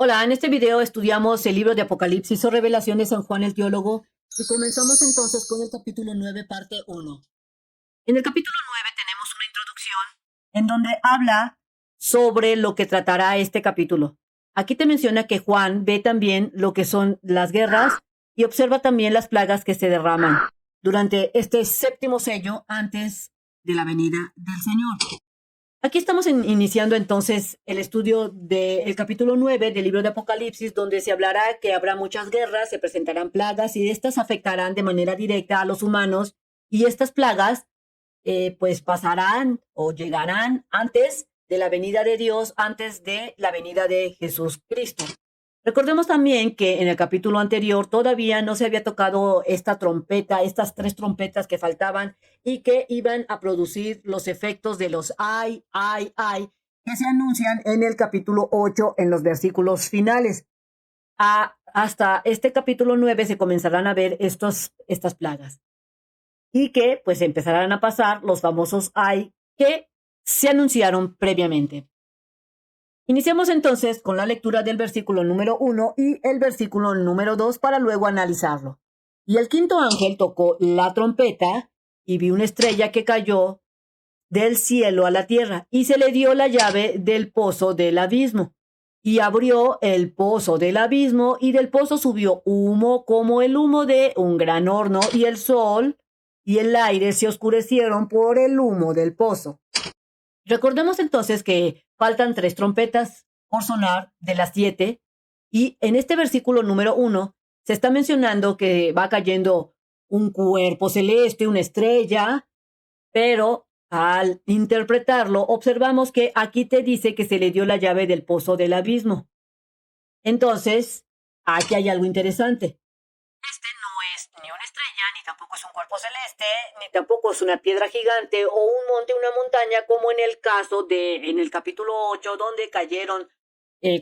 Hola, en este video estudiamos el libro de Apocalipsis o Revelación de San Juan el Teólogo y comenzamos entonces con el capítulo 9, parte 1. En el capítulo 9 tenemos una introducción en donde habla sobre lo que tratará este capítulo. Aquí te menciona que Juan ve también lo que son las guerras y observa también las plagas que se derraman durante este séptimo sello antes de la venida del Señor. Aquí estamos iniciando entonces el estudio del capítulo 9 del libro de Apocalipsis, donde se hablará que habrá muchas guerras, se presentarán plagas y estas afectarán de manera directa a los humanos y estas plagas pues pasarán o llegarán antes de la venida de Dios, antes de la venida de Jesús Cristo. Recordemos también que en el capítulo anterior todavía no se había tocado esta trompeta, estas tres trompetas que faltaban y que iban a producir los efectos de los ay, que se anuncian en el capítulo 8 en los versículos finales. Hasta este capítulo 9 se comenzarán a ver estas plagas y que pues empezarán a pasar los famosos ay que se anunciaron previamente. Iniciamos entonces con la lectura del versículo número 1 y el versículo número 2 para luego analizarlo. Y el quinto ángel tocó la trompeta y vi una estrella que cayó del cielo a la tierra y se le dio la llave del pozo del abismo. Y abrió el pozo del abismo y del pozo subió humo como el humo de un gran horno y el sol y el aire se oscurecieron por el humo del pozo. Recordemos entonces que faltan tres trompetas por sonar de las 7 y en este versículo número 1 se está mencionando que va cayendo un cuerpo celeste, una estrella, pero al interpretarlo observamos que aquí te dice que se le dio la llave del pozo del abismo. Entonces, aquí hay algo interesante. Este no es ni una estrella, ni tampoco es un cuerpo celeste, ni tampoco es una piedra gigante o un monte, una montaña, como en el caso en el capítulo 8, donde cayeron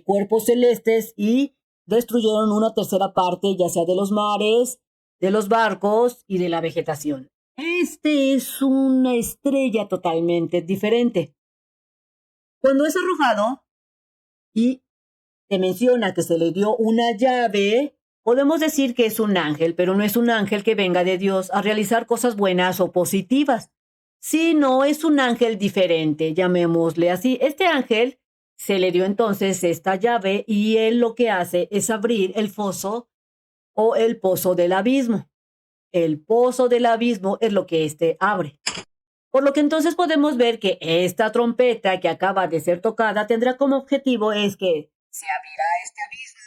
cuerpos celestes y destruyeron una tercera parte, ya sea de los mares, de los barcos y de la vegetación. Este es una estrella totalmente diferente. Cuando es arrojado y te menciona que se le dio una llave, podemos decir que es un ángel, pero no es un ángel que venga de Dios a realizar cosas buenas o positivas, sino es un ángel diferente, llamémosle así. Este ángel se le dio entonces esta llave y él lo que hace es abrir el foso o el pozo del abismo. El pozo del abismo es lo que éste abre. Por lo que entonces podemos ver que esta trompeta que acaba de ser tocada tendrá como objetivo es que se abrirá este abismo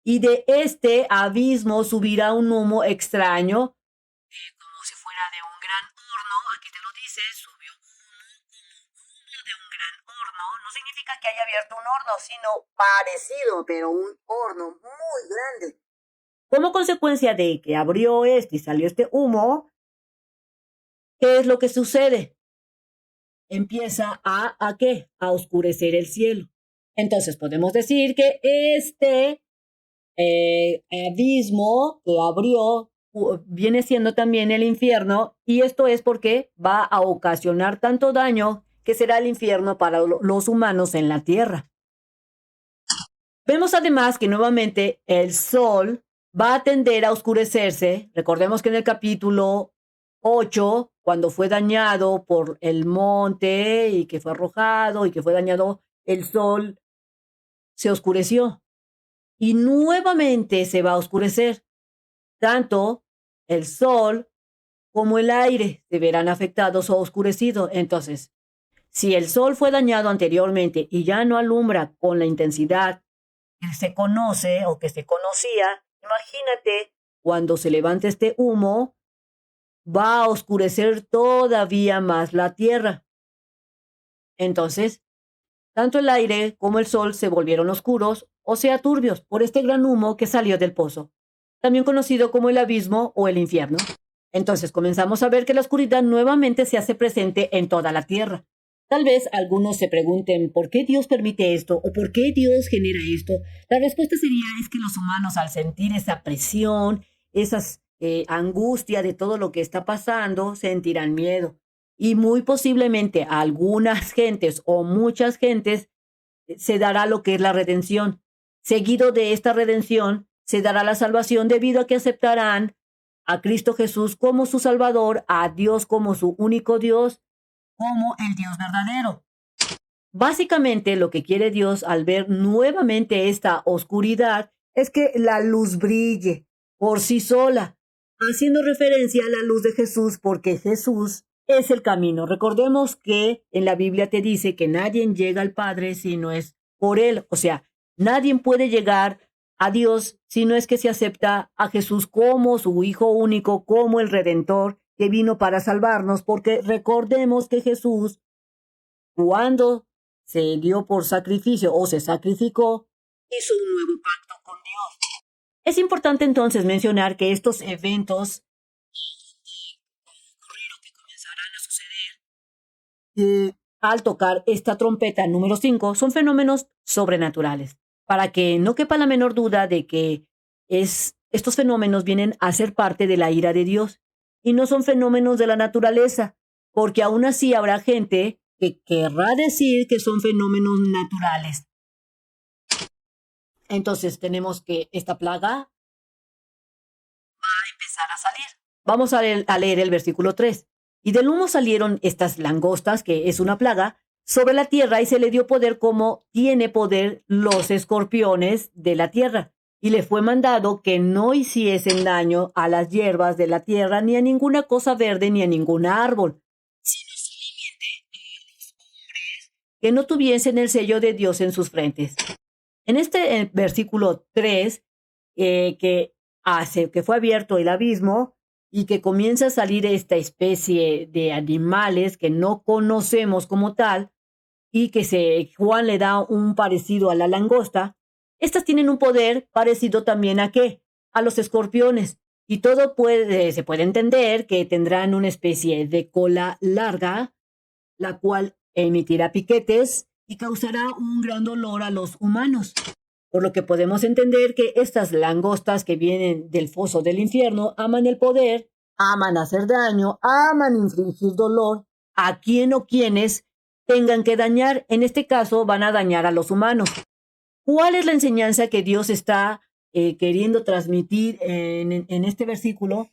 y de este abismo subirá un humo extraño, como si fuera de un gran horno. Aquí te lo dice, subió humo de un gran horno. No significa que haya abierto un horno, sino parecido, pero un horno muy grande. Como consecuencia de que abrió este y salió este humo, ¿qué es lo que sucede? Empieza ¿a qué? A oscurecer el cielo. Entonces podemos decir que este abismo que abrió viene siendo también el infierno y esto es porque va a ocasionar tanto daño que será el infierno para los humanos en la tierra. Vemos además que nuevamente el sol va a tender a oscurecerse. Recordemos que en el capítulo 8, cuando fue dañado por el monte y que fue arrojado y que fue dañado, el sol se oscureció y nuevamente se va a oscurecer. Tanto el sol como el aire se verán afectados o oscurecidos. Entonces, si el sol fue dañado anteriormente y ya no alumbra con la intensidad que se conoce o que se conocía, imagínate cuando se levante este humo, va a oscurecer todavía más la tierra. Entonces, tanto el aire como el sol se volvieron oscuros, o sea, turbios, por este gran humo que salió del pozo, también conocido como el abismo o el infierno. Entonces comenzamos a ver que la oscuridad nuevamente se hace presente en toda la tierra. Tal vez algunos se pregunten por qué Dios permite esto o por qué Dios genera esto. La respuesta sería es que los humanos al sentir esa presión, esas angustia de todo lo que está pasando, sentirán miedo. Y muy posiblemente a algunas gentes o muchas gentes se dará lo que es la redención. Seguido de esta redención, se dará la salvación debido a que aceptarán a Cristo Jesús como su Salvador, a Dios como su único Dios, como el Dios verdadero. Básicamente, lo que quiere Dios al ver nuevamente esta oscuridad es que la luz brille por sí sola, haciendo referencia a la luz de Jesús, porque Jesús es el camino. Recordemos que en la Biblia te dice que nadie llega al Padre si no es por Él. O sea, nadie puede llegar a Dios si no es que se acepta a Jesús como su Hijo único, como el Redentor que vino para salvarnos, porque recordemos que Jesús, cuando se dio por sacrificio o se sacrificó, hizo un nuevo pacto con Dios. Es importante entonces mencionar que estos eventos que comenzarán a suceder al tocar esta trompeta número 5 son fenómenos sobrenaturales, para que no quepa la menor duda de que estos fenómenos vienen a ser parte de la ira de Dios y no son fenómenos de la naturaleza, porque aún así habrá gente que querrá decir que son fenómenos naturales. Entonces tenemos que esta plaga va a empezar a salir. Vamos a leer el versículo 3. Y del humo salieron estas langostas, que es una plaga, sobre la tierra, y se le dio poder como tiene poder los escorpiones de la tierra. Y le fue mandado que no hiciesen daño a las hierbas de la tierra, ni a ninguna cosa verde, ni a ningún árbol, sino solamente los hombres que no tuviesen el sello de Dios en sus frentes. En este versículo 3, que fue abierto el abismo y que comienza a salir esta especie de animales que no conocemos como tal, y que Juan le da un parecido a la langosta. Estas tienen un poder parecido también ¿a qué? A los escorpiones. Y todo se puede entender que tendrán una especie de cola larga, la cual emitirá piquetes y causará un gran dolor a los humanos. Por lo que podemos entender que estas langostas que vienen del foso del infierno aman el poder, aman hacer daño, aman infligir dolor a quien o quienes tengan que dañar. En este caso van a dañar a los humanos. ¿Cuál es la enseñanza que Dios está queriendo transmitir en este versículo?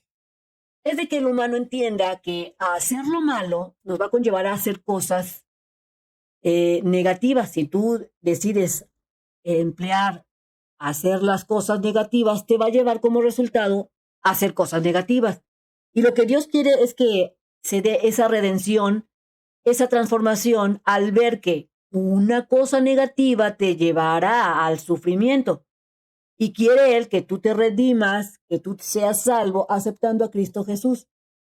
Es de que el humano entienda que hacer lo malo nos va a conllevar a hacer cosas negativas. Si tú decides hacer las cosas negativas, te va a llevar como resultado a hacer cosas negativas. Y lo que Dios quiere es que se dé esa redención, esa transformación, al ver que una cosa negativa te llevará al sufrimiento. Y quiere Él que tú te redimas, que tú seas salvo aceptando a Cristo Jesús.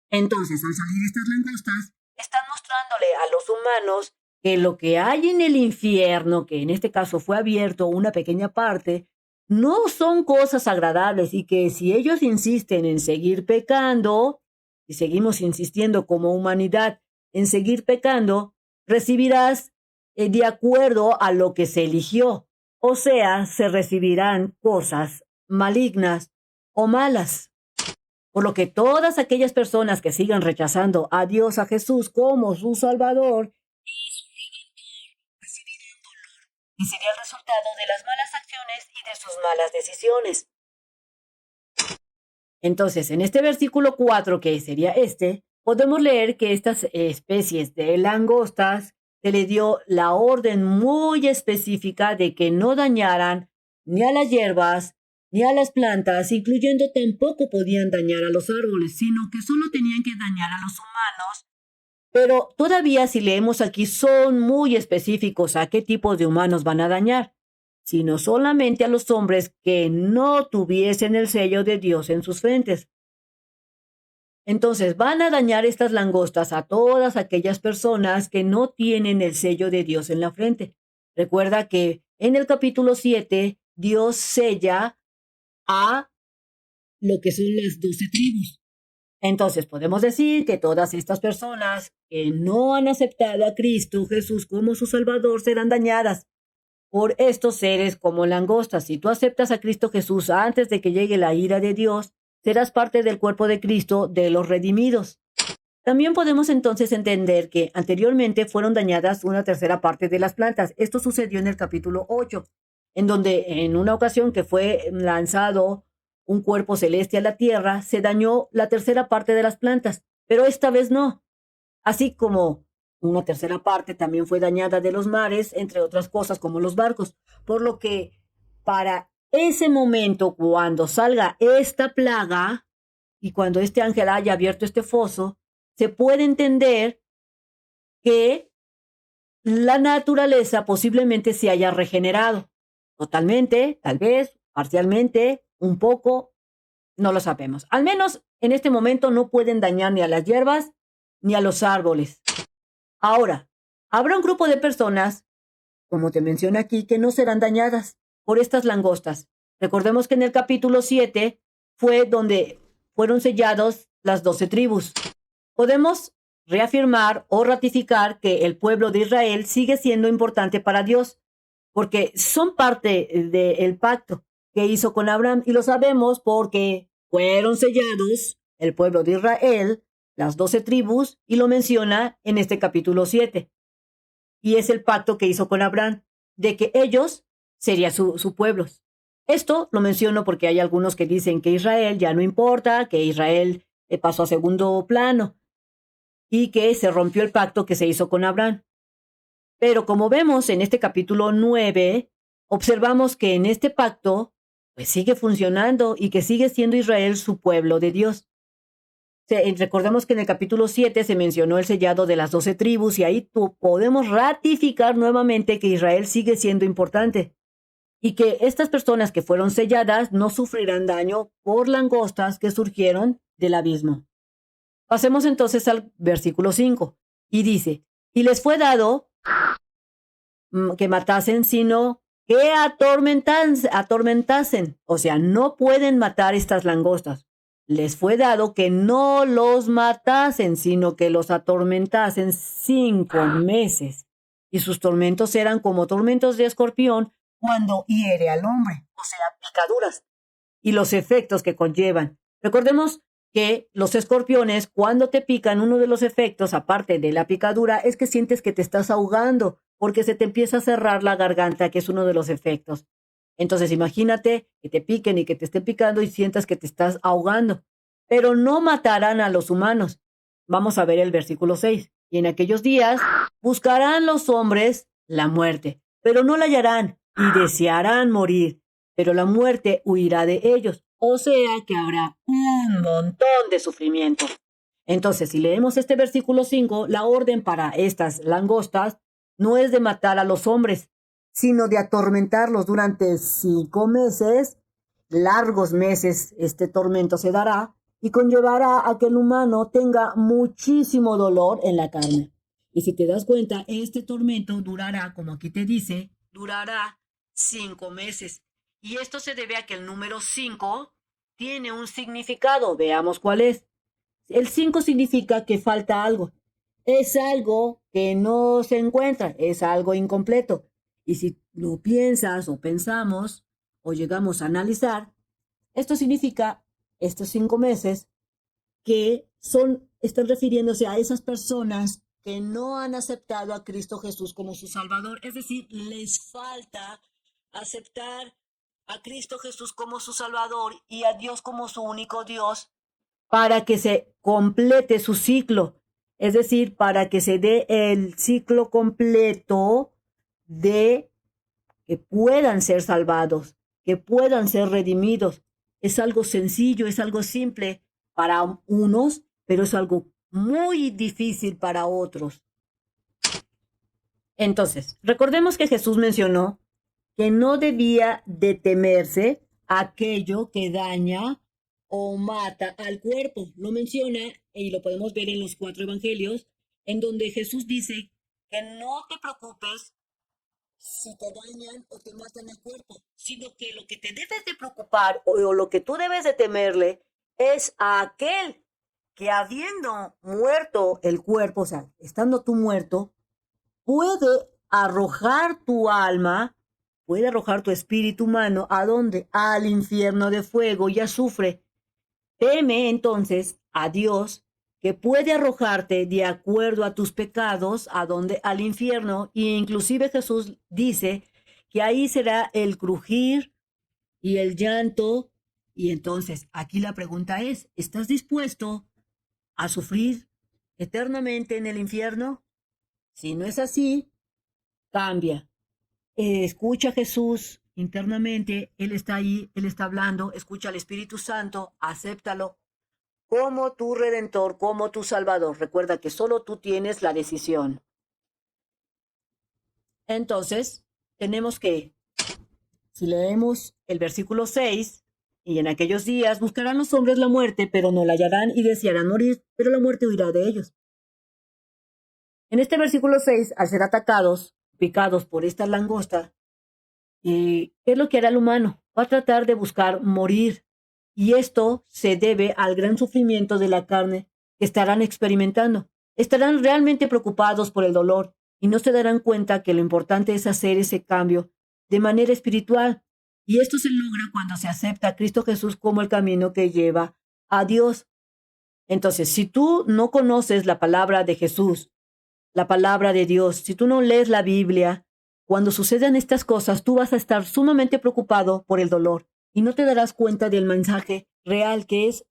Entonces, al salir estas langostas, están mostrándole a los humanos que lo que hay en el infierno, que en este caso fue abierto una pequeña parte, no son cosas agradables, y que si ellos insisten en seguir pecando, y seguimos insistiendo como humanidad en seguir pecando, recibirás de acuerdo a lo que se eligió. O sea, se recibirán cosas malignas o malas. Por lo que todas aquellas personas que sigan rechazando a Dios, a Jesús como su Salvador, recibirán dolor, y sería el resultado de las malas acciones y de sus malas decisiones. Entonces, en este versículo 4, que sería podemos leer que estas especies de langostas se le dio la orden muy específica de que no dañaran ni a las hierbas ni a las plantas, incluyendo tampoco podían dañar a los árboles, sino que solo tenían que dañar a los humanos. Pero todavía, si leemos aquí, son muy específicos a qué tipo de humanos van a dañar, sino solamente a los hombres que no tuviesen el sello de Dios en sus frentes. Entonces van a dañar estas langostas a todas aquellas personas que no tienen el sello de Dios en la frente. Recuerda que en el capítulo 7 Dios sella a lo que son las 12 tribus. Entonces podemos decir que todas estas personas que no han aceptado a Cristo Jesús como su Salvador serán dañadas por estos seres como langostas. Si tú aceptas a Cristo Jesús antes de que llegue la ira de Dios, serás parte del cuerpo de Cristo, de los redimidos. También podemos entonces entender que anteriormente fueron dañadas una tercera parte de las plantas. Esto sucedió en el capítulo 8. en donde en una ocasión que fue lanzado un cuerpo celeste a la tierra, se dañó la tercera parte de las plantas, pero esta vez no. Así como una tercera parte también fue dañada de los mares, entre otras cosas como los barcos. Por lo que para ese momento, cuando salga esta plaga y cuando este ángel haya abierto este foso, se puede entender que la naturaleza posiblemente se haya regenerado. Totalmente, tal vez, parcialmente, un poco, no lo sabemos. Al menos en este momento no pueden dañar ni a las hierbas ni a los árboles. Ahora, habrá un grupo de personas, como te menciono aquí, que no serán dañadas por estas langostas. Recordemos que en el capítulo 7 fue donde fueron sellados las 12 tribus. Podemos reafirmar o ratificar que el pueblo de Israel sigue siendo importante para Dios, porque son parte del pacto que hizo con Abraham, y lo sabemos porque fueron sellados el pueblo de Israel, las 12 tribus, y lo menciona en este capítulo 7. Y es el pacto que hizo con Abraham, de que ellos serían su pueblo. Esto lo menciono porque hay algunos que dicen que Israel ya no importa, que Israel pasó a segundo plano y que se rompió el pacto que se hizo con Abraham. Pero como vemos en este capítulo 9, observamos que en este pacto pues sigue funcionando y que sigue siendo Israel su pueblo de Dios. Recordemos que en el capítulo 7 se mencionó el sellado de las 12 tribus y ahí podemos ratificar nuevamente que Israel sigue siendo importante y que estas personas que fueron selladas no sufrirán daño por langostas que surgieron del abismo. Pasemos entonces al versículo 5 y dice, y les fue dado que matasen, sino que atormentasen. O sea, no pueden matar estas langostas. Les fue dado que no los matasen, sino que los atormentasen 5 meses. Y sus tormentos eran como tormentos de escorpión cuando hiere al hombre, o sea, picaduras, y los efectos que conllevan. Recordemos que los escorpiones, cuando te pican, uno de los efectos, aparte de la picadura, es que sientes que te estás ahogando, porque se te empieza a cerrar la garganta, que es uno de los efectos. Entonces, imagínate que te piquen y que te estén picando y sientas que te estás ahogando. Pero no matarán a los humanos. Vamos a ver el versículo 6. Y en aquellos días buscarán los hombres la muerte, pero no la hallarán y desearán morir, pero la muerte huirá de ellos. O sea que habrá un montón de sufrimiento. Entonces, si leemos este versículo 5, la orden para estas langostas no es de matar a los hombres, sino de atormentarlos durante 5 meses, largos meses. Este tormento se dará y conllevará a que el humano tenga muchísimo dolor en la carne. Y si te das cuenta, este tormento durará, como aquí te dice, durará 5 meses. Y esto se debe a que el número 5 tiene un significado. Veamos cuál es. El 5 significa que falta algo. Es algo que no se encuentra, es algo incompleto. Y si lo piensas o pensamos o llegamos a analizar, esto significa estos 5 meses que están refiriéndose a esas personas que no han aceptado a Cristo Jesús como su Salvador. Es decir, les falta aceptar a Cristo Jesús como su Salvador y a Dios como su único Dios para que se complete su ciclo. Es decir, para que se dé el ciclo completo de que puedan ser salvados, que puedan ser redimidos. Es algo sencillo, es algo simple para unos, pero es algo muy difícil para otros. Entonces, recordemos que Jesús mencionó que no debía de temerse aquello que daña o mata al cuerpo. Lo menciona y lo podemos ver en los 4 evangelios, en donde Jesús dice que no te preocupes si te dañan o te matan el cuerpo, sino que lo que te debes de preocupar o lo que tú debes de temerle es a aquel que habiendo muerto el cuerpo, o sea, estando tú muerto, puede arrojar tu alma, puede arrojar tu espíritu humano, ¿a dónde? Al infierno de fuego y azufre. Teme entonces a Dios, que puede arrojarte de acuerdo a tus pecados, ¿a dónde? Al infierno. Y inclusive Jesús dice que ahí será el crujir y el llanto. Y entonces aquí la pregunta es, ¿estás dispuesto a sufrir eternamente en el infierno? Si no es así, cambia. Escucha a Jesús internamente, Él está ahí, Él está hablando, escucha al Espíritu Santo, acéptalo como tu redentor, como tu salvador. Recuerda que solo tú tienes la decisión. Entonces, tenemos que, si leemos el versículo 6, y en aquellos días buscarán los hombres la muerte, pero no la hallarán y desearán morir, pero la muerte huirá de ellos. En este versículo 6, al ser atacados, picados por esta langosta, ¿qué es lo que hará el humano? Va a tratar de buscar morir. Y esto se debe al gran sufrimiento de la carne que estarán experimentando. Estarán realmente preocupados por el dolor y no se darán cuenta que lo importante es hacer ese cambio de manera espiritual. Y esto se logra cuando se acepta a Cristo Jesús como el camino que lleva a Dios. Entonces, si tú no conoces la palabra de Jesús, la palabra de Dios, si tú no lees la Biblia, cuando sucedan estas cosas, tú vas a estar sumamente preocupado por el dolor y no te darás cuenta del mensaje real que es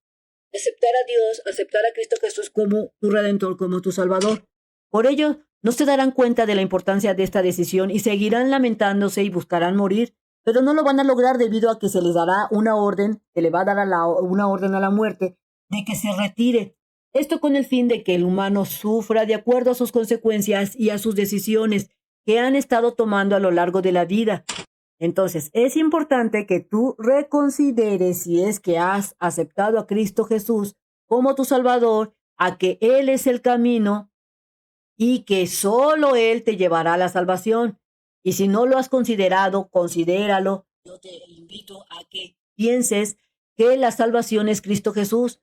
aceptar a Dios, aceptar a Cristo Jesús como tu redentor, como tu salvador. Por ello, no se darán cuenta de la importancia de esta decisión y seguirán lamentándose y buscarán morir, pero no lo van a lograr debido a que se les dará una orden, se le va a dar una orden a la muerte de que se retire. Esto con el fin de que el humano sufra de acuerdo a sus consecuencias y a sus decisiones que han estado tomando a lo largo de la vida. Entonces, es importante que tú reconsideres si es que has aceptado a Cristo Jesús como tu Salvador, a que Él es el camino y que solo Él te llevará a la salvación. Y si no lo has considerado, considéralo. Yo te invito a que pienses que la salvación es Cristo Jesús.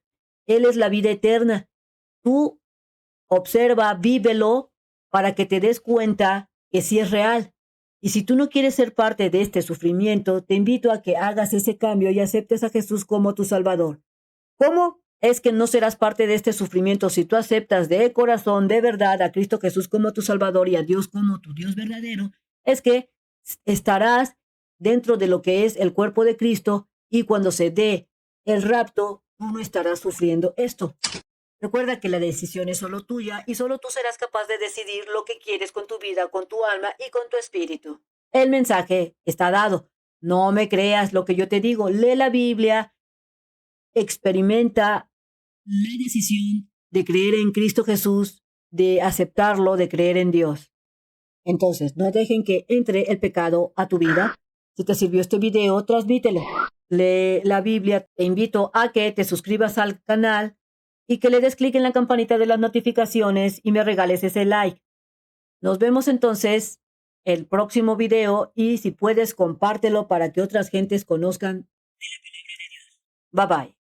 Él es la vida eterna. Tú observa, vívelo para que te des cuenta que sí es real. Y si tú no quieres ser parte de este sufrimiento, te invito a que hagas ese cambio y aceptes a Jesús como tu Salvador. ¿Cómo es que no serás parte de este sufrimiento si tú aceptas de corazón, de verdad, a Cristo Jesús como tu Salvador y a Dios como tu Dios verdadero? Es que estarás dentro de lo que es el cuerpo de Cristo y cuando se dé el rapto, tú no estarás sufriendo esto. Recuerda que la decisión es solo tuya y solo tú serás capaz de decidir lo que quieres con tu vida, con tu alma y con tu espíritu. El mensaje está dado. No me creas lo que yo te digo. Lee la Biblia, experimenta la decisión de creer en Cristo Jesús, de aceptarlo, de creer en Dios. Entonces, no dejen que entre el pecado a tu vida. Si te sirvió este video, transmítelo. Lee la Biblia. Te invito a que te suscribas al canal y que le des clic en la campanita de las notificaciones y me regales ese like. Nos vemos entonces el próximo video y si puedes compártelo para que otras gentes conozcan. Bye bye.